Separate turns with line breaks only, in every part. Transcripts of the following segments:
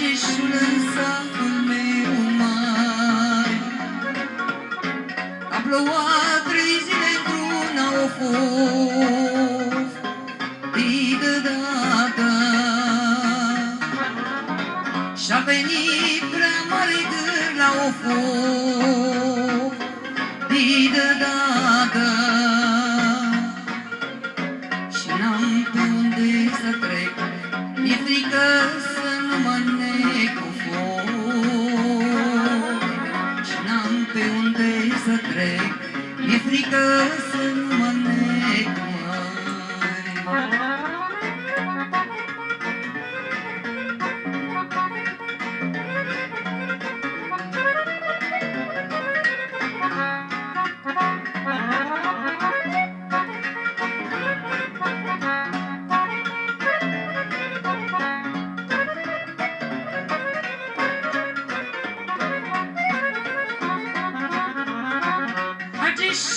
Argeșul în satul meu mai. A plouat 3 zile într-una o fost de dată și-a venit prea mare gâr la o fost de dată și n-am pe unde să trec, mi-e frică să nu mă nec cu foc și n-am pe unde să trec, mi-e frică să nu mă nec, măi.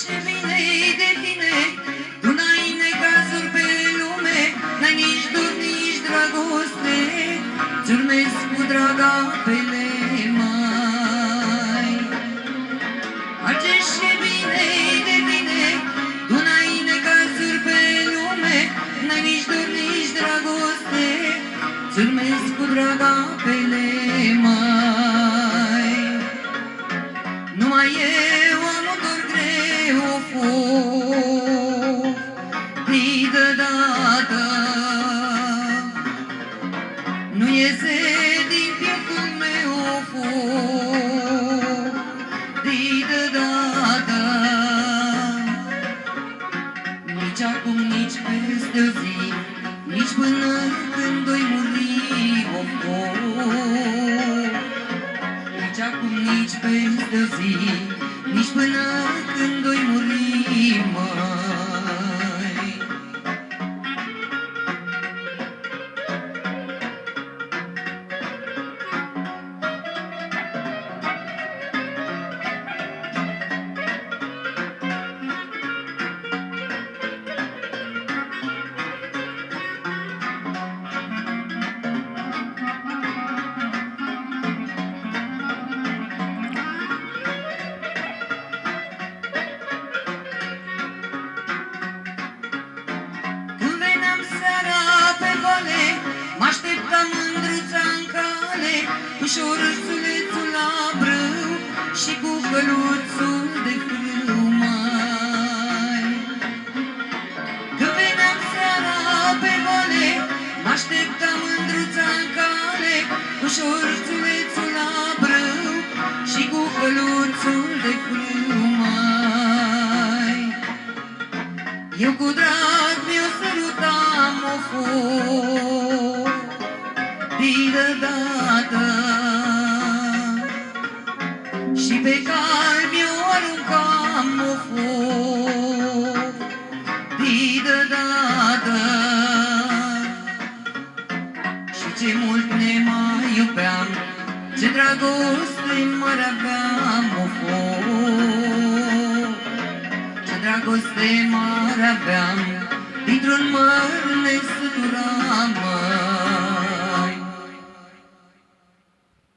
Ce vine de tine, tu n-ai necazuri pe lume, n-ai nici dur, nici dragoste, ți-urmezi cu drag apele, mai. Ce vine de tine, tu n-ai necazuri pe lume, n-ai nici dur, nici dragoste, ți-urmezi cu drag apele, mai. Numai eu am un dor greu, o foc de dată, nu iese din pieptul meu, o foc de dată, nici acum, nici peste o zi, nici până când oi muri, o foc. Nici acum, nici peste o zi, nici până când oi muri, măi. M-aștepta mândruța-n cale, cu șorțulețul la brâu și cu căluțul de frâu, mai. Când veneam seara pe vale, m-aștepta mândruța-n cale, cu șorțulețul la brâu și cu căluțul de frâu, mai. Eu cu drag mi-o sărutam, o foc de dată și pe cal mi-o aruncam, o foc de dată și ce mult ne mai iubeam, ce dragoste mare aveam, o foc, ce dragoste mare aveam, dintr-un măr ne săturam,